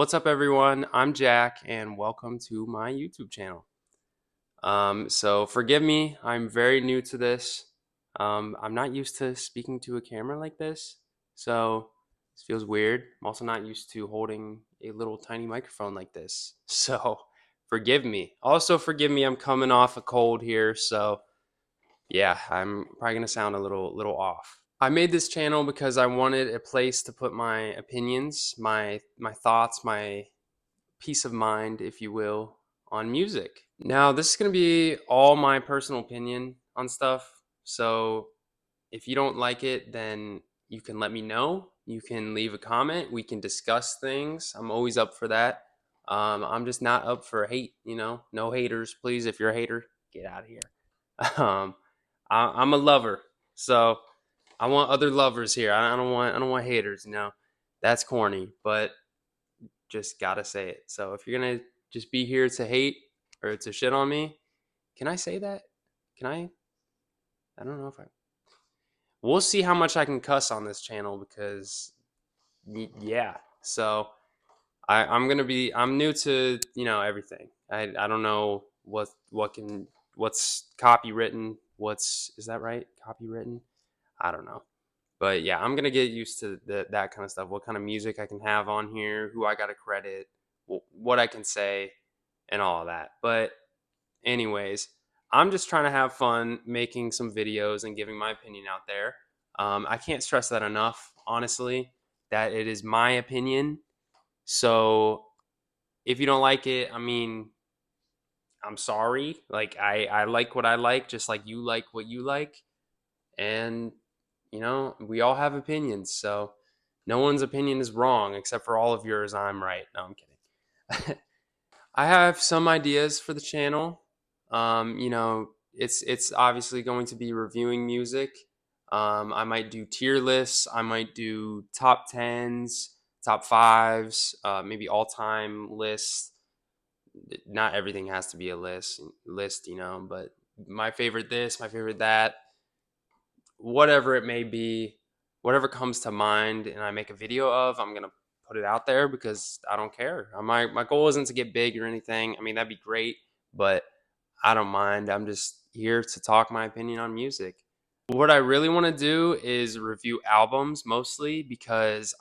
What's up, everyone? I'm Jack, and welcome to my YouTube channel. So forgive me, I'm very new to this. I'm not used to speaking to a camera like this, so this feels weird. I'm also not used to holding a little tiny microphone like this, so forgive me. Also, forgive me, I'm coming off a cold here, so yeah, I'm probably gonna sound a little off. I made this channel because I wanted a place to put my opinions, my thoughts, my peace of mind, if you will, on music. Now, this is going to be all my personal opinion on stuff. So if you don't like it, then you can let me know. You can leave a comment. We can discuss things. I'm always up for that. I'm just not up for hate. No haters, please. If you're a hater, get out of here. Um, I'm a lover, so I want other lovers here. I don't want haters. That's corny, but just gotta say it. So if you're gonna just be here to hate or to shit on me, can I say that? Can I? I don't know if I. We'll see how much I can cuss on this channel because, yeah. So I'm gonna be. I'm new to everything. I don't know what's copywritten. What's is that right? Copywritten? I don't know. But yeah, I'm gonna get used to that kind of stuff. What kind of music I can have on here, who I gotta credit, what I can say, and all of that. But anyways, I'm just trying to have fun making some videos and giving my opinion out there. I can't stress that enough, honestly, that it is my opinion. So if you don't like it, I mean, I'm sorry. Like I like what I like, just like you like what you like, and we all have opinions. So no one's opinion is wrong except for all of yours. I'm right. No, I'm kidding. I have some ideas for the channel. It's obviously going to be reviewing music. I might do tier lists. I might do top tens, top fives, maybe all time lists. Not everything has to be a list, but my favorite this, my favorite that, whatever it may be, whatever comes to mind, and I make a video of, I'm gonna put it out there because I don't care. My goal isn't to get big or anything. I mean, that'd be great, but I don't mind. I'm just here to talk my opinion on music. What I really want to do is review albums mostly because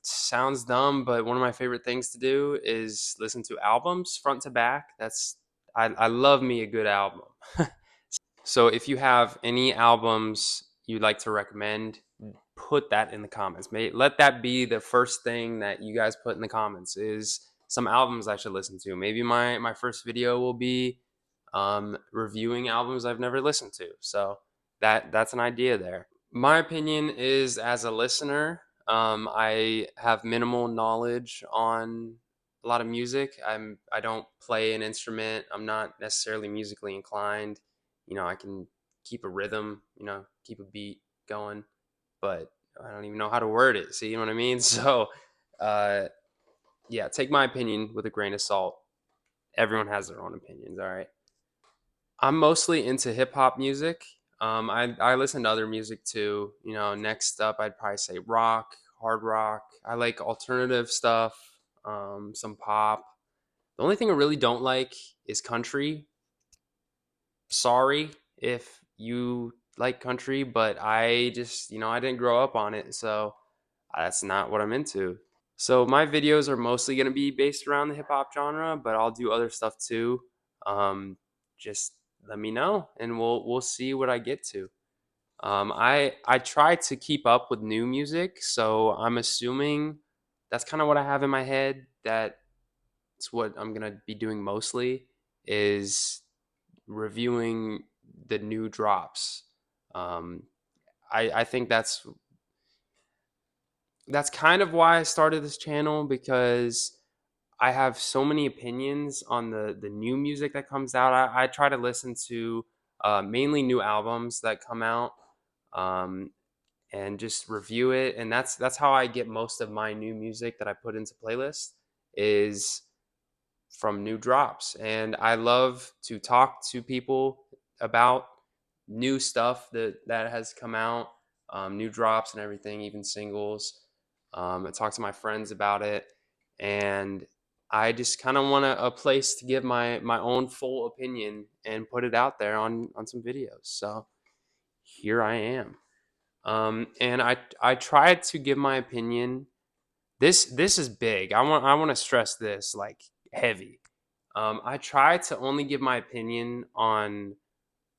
sounds dumb, but one of my favorite things to do is listen to albums front to back. I love me a good album. So if you have any albums you'd like to recommend, put that in the comments. Let that be the first thing that you guys put in the comments is some albums I should listen to. Maybe my first video will be reviewing albums I've never listened to. So that's an idea there. My opinion is as a listener, I have minimal knowledge on a lot of music. I don't play an instrument. I'm not necessarily musically inclined. I can keep a rhythm, keep a beat going, but I don't even know how to word it. See, you know what I mean? So, uh, yeah, take my opinion with a grain of salt. Everyone has their own opinions, all right? I'm mostly into hip hop music. I listen to other music too. Next up, I'd probably say rock, hard rock. I like alternative stuff, some pop. The only thing I really don't like is country. Sorry if you like country, but I just, I didn't grow up on it, so that's not what I'm into. So my videos are mostly going to be based around the hip hop genre, but I'll do other stuff too. Just let me know, and we'll see what I get to. I try to keep up with new music, so I'm assuming that's kind of what I have in my head. That's what I'm gonna be doing mostly is reviewing the new drops. Um, I think that's kind of why I started this channel because I have so many opinions on the new music that comes out. I try to listen to mainly new albums that come out um, and just review it. And that's how I get most of my new music that I put into playlists is from new drops. And I love to talk to people about new stuff that has come out, new drops and everything, even singles. I talk to my friends about it, and I just kind of want a place to give my own full opinion and put it out there on some videos. So here I am. And I tried to give my opinion. This is big. I want to stress this like heavy. I try to only give my opinion on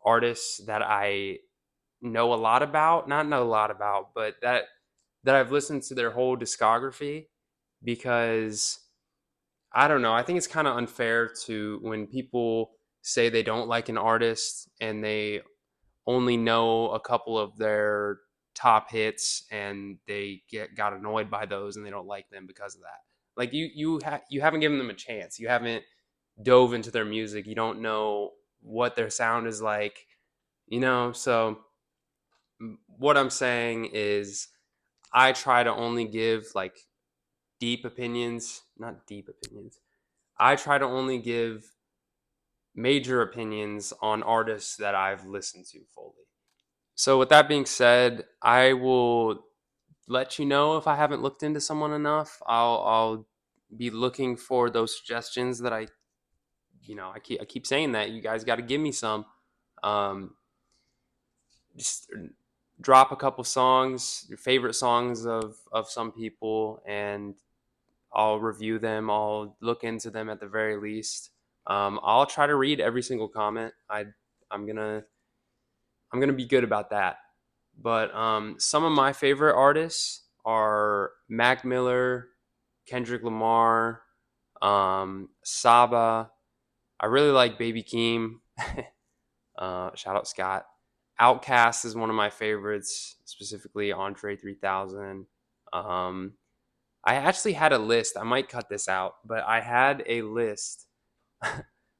artists that I know a lot about, not know a lot about, but that I've listened to their whole discography, because I don't know. I think it's kind of unfair to when people say they don't like an artist and they only know a couple of their top hits and they got annoyed by those and they don't like them because of that. Like you haven't given them a chance. You haven't dove into their music. You don't know what their sound is like, so what I'm saying is I try to only give like deep opinions, not deep opinions. I try to only give major opinions on artists that I've listened to fully. So, with that being said, I will let you know if I haven't looked into someone enough. I'll be looking for those suggestions that I keep saying that you guys got to give me some. Um, just drop a couple songs, your favorite songs of some people, and I'll review them. I'll look into them at the very least. I'll try to read every single comment. I'm gonna I'm gonna be good about that. But some of my favorite artists are Mac Miller, Kendrick Lamar, Saba. I really like Baby Keem. Shout out Scott. Outcast is one of my favorites, specifically Andre 3000. Um, I actually had a list. I might cut this out, but I had a list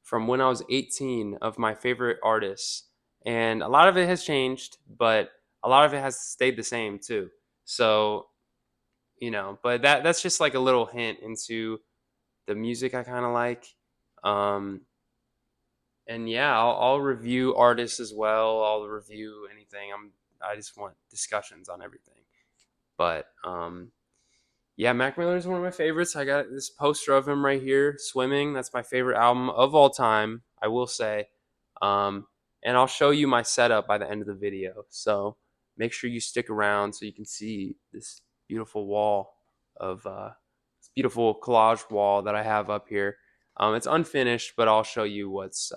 from when I was 18 of my favorite artists. And a lot of it has changed, but a lot of it has stayed the same too. So, but that's just like a little hint into the music I kind of like. Um, and yeah, I'll review artists as well. I'll review anything. I just want discussions on everything. But yeah, Mac Miller is one of my favorites. I got this poster of him right here, Swimming. That's my favorite album of all time, I will say. Um, and I'll show you my setup by the end of the video. So make sure you stick around so you can see this beautiful wall of this beautiful collage wall that I have up here. It's unfinished, but I'll show you what's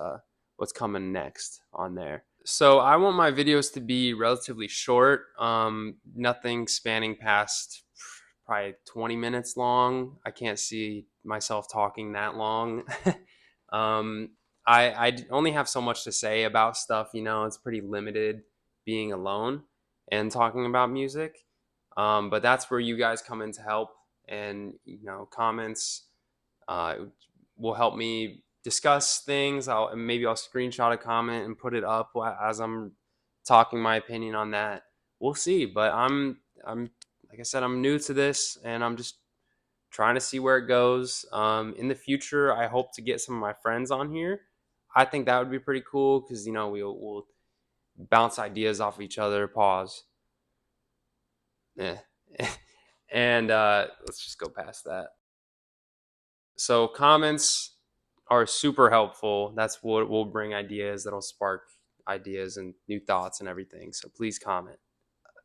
coming next on there. So I want my videos to be relatively short, nothing spanning past probably 20 minutes long. I can't see myself talking that long. um, I only have so much to say about stuff, it's pretty limited being alone and talking about music. But that's where you guys come in to help, and comments uh, will help me discuss things. Maybe I'll screenshot a comment and put it up as I'm talking my opinion on that. We'll see, but I'm like I said, I'm new to this and I'm just trying to see where it goes. In the future, I hope to get some of my friends on here. I think that would be pretty cool because we'll bounce ideas off each other. Pause. Yeah. And let's just go past that. So comments are super helpful. That's what will bring ideas, that'll spark ideas and new thoughts and everything. So please comment.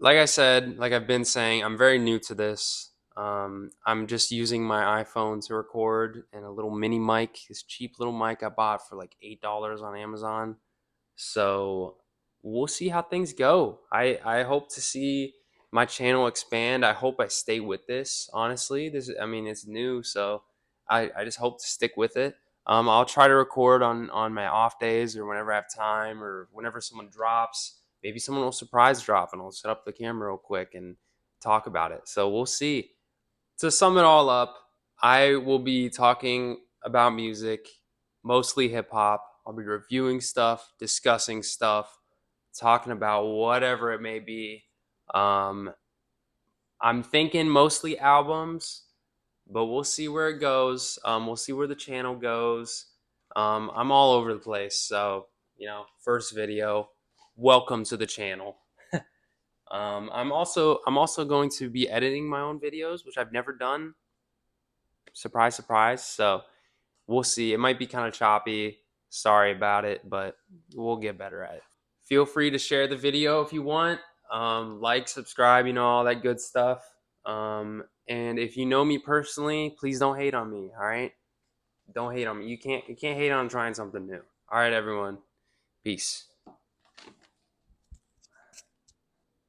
Like I said, like I've been saying, I'm very new to this. I'm just using my iPhone to record and a little mini mic, this cheap little mic I bought for like $8 on Amazon. So we'll see how things go. I hope to see my channel expand. I hope I stay with this. Honestly, I mean, it's new, so I just hope to stick with it. I'll try to record on my off days or whenever I have time or whenever someone drops. Maybe someone will surprise drop and I'll set up the camera real quick and talk about it. So we'll see. To sum it all up, I will be talking about music, mostly hip hop. I'll be reviewing stuff, discussing stuff, talking about whatever it may be. Um, I'm thinking mostly albums, but we'll see where it goes. We'll see where the channel goes. I'm all over the place. So, first video, welcome to the channel. I'm also going to be editing my own videos, which I've never done. Surprise, surprise. So we'll see. It might be kind of choppy. Sorry about it, but we'll get better at it. Feel free to share the video if you want. Like, subscribe, all that good stuff. And if you know me personally, please don't hate on me. All right, don't hate on me. You can't hate on trying something new. All right, everyone. Peace.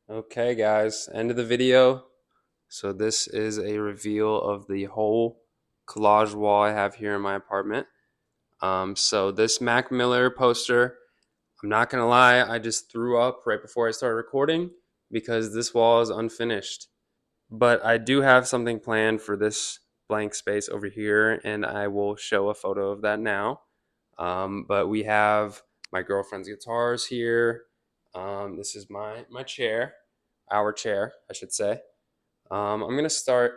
Okay, guys. End of the video. So this is a reveal of the whole collage wall I have here in my apartment. So this Mac Miller poster, I'm not gonna lie, I just threw up right before I started recording because this wall is unfinished. But I do have something planned for this blank space over here, and I will show a photo of that now. But we have my girlfriend's guitars here. This is my chair, our chair, I should say. I'm gonna start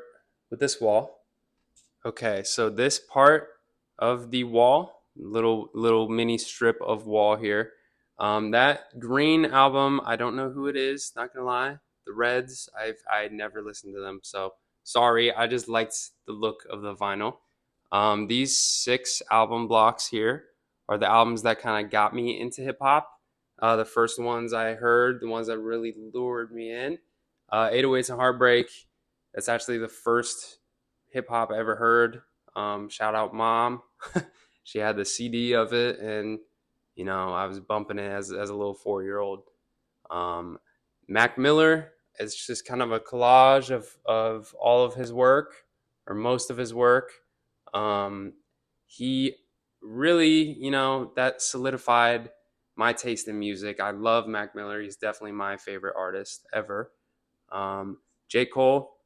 with this wall. Okay, so this part of the wall, little mini strip of wall here, that Green album, I don't know who it is. Not gonna lie, the Reds, I never listened to them, so sorry. I just liked the look of the vinyl. These 6 album blocks here are the albums that kind of got me into hip hop. The first ones I heard, the ones that really lured me in, 808s and Heartbreak. That's actually the first hip hop I ever heard. Shout out mom. She had the CD of it, and I was bumping it as a little 4-year-old. Um, Mac Miller is just kind of a collage of all of his work, or most of his work. Um, he really, that solidified my taste in music. I love Mac Miller. He's definitely my favorite artist ever. Um, J. Cole,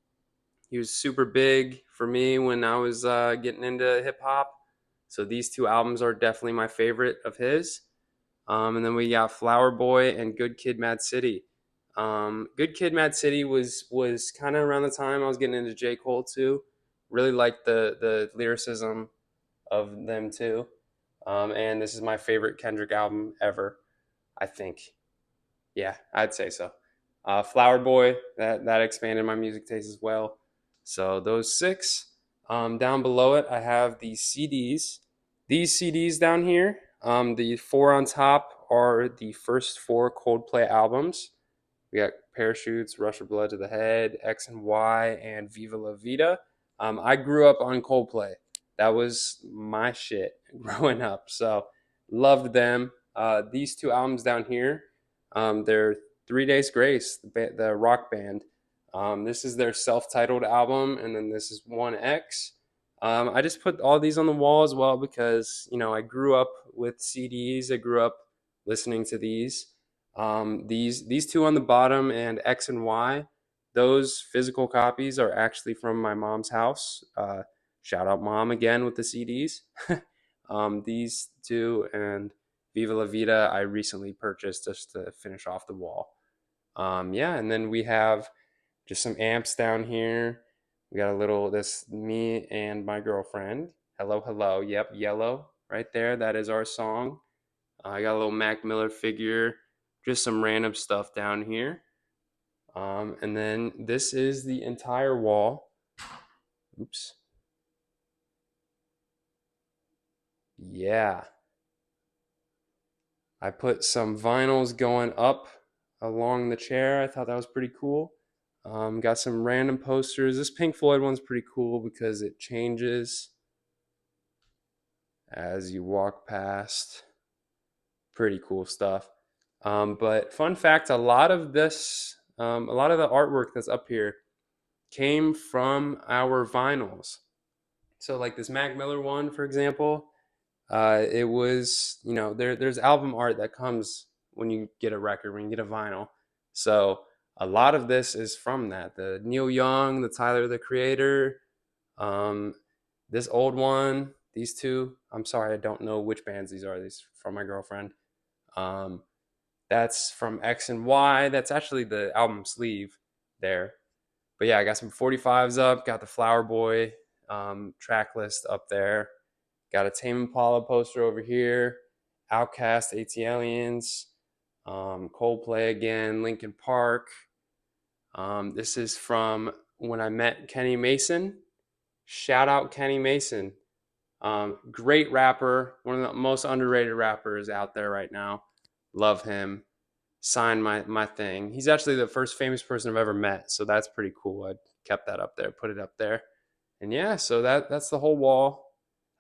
he was super big for me when I was getting into hip hop. So these 2 albums are definitely my favorite of his. And then we got Flower Boy and Good Kid, Mad City. Good Kid, Mad City was kind of around the time I was getting into J. Cole too. Really liked the lyricism of them too. And this is my favorite Kendrick album ever, I think. Yeah, I'd say so. Flower Boy, that expanded my music taste as well. So those 6. Down below it, I have the CDs. These CDs down here, the 4 on top are the first 4 Coldplay albums. We got Parachutes, Rush of Blood to the Head, X and Y, and Viva La Vida. I grew up on Coldplay. That was my shit growing up. So loved them. These 2 albums down here, they're 3 Days Grace, the rock band. This is their self-titled album, and then this is 1X. I just put all these on the wall as well because I grew up with CDs. I grew up listening to these. These 2 on the bottom and X and Y, those physical copies are actually from my mom's house. Shout out mom again with the CDs. These 2 and Viva La Vida I recently purchased just to finish off the wall. Yeah, and then we have just some amps down here. We got a little, this, me and my girlfriend. Hello, hello. Yep, Yellow right there. That is our song. I got a little Mac Miller figure, just some random stuff down here. And then this is the entire wall. Oops. Yeah. I put some vinyls going up along the chair. I thought that was pretty cool. Got some random posters. This Pink Floyd one's pretty cool because it changes as you walk past. Pretty cool stuff. But fun fact, a lot of the artwork that's up here came from our vinyls. So like this Mac Miller one, for example, it was, there's album art that comes when you get a record, when you get a vinyl. So a lot of this is from that. The Neil Young, the Tyler the Creator, um, this old one, these 2. I'm sorry, I don't know which bands these are. These are from my girlfriend. Um, that's from X and Y. That's actually the album sleeve there. But yeah, I got some 45s up. Got the Flower Boy track list up there. Got a Tame Impala poster over here. Outkast, ATLiens, Coldplay again, Linkin Park. This is from when I met Kenny Mason. Shout out Kenny Mason. Great rapper, one of the most underrated rappers out there right now. Love him. Signed my thing. He's actually the first famous person I've ever met, so that's pretty cool. I kept that up there, put it up there, and yeah, so that's the whole wall.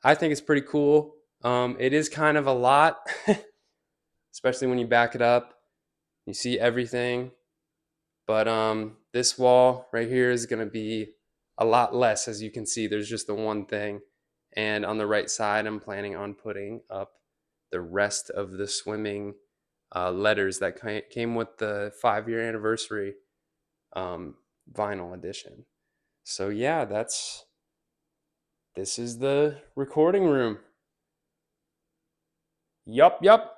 I think it's pretty cool. It is kind of a lot, especially when you back it up. You see everything, but this wall right here is gonna be a lot less. As you can see, there's just the one thing, and on the right side, I'm planning on putting up the rest of the swimming letters that came with the 5-year anniversary um, vinyl edition. So yeah, this is the recording room. Yup, yup.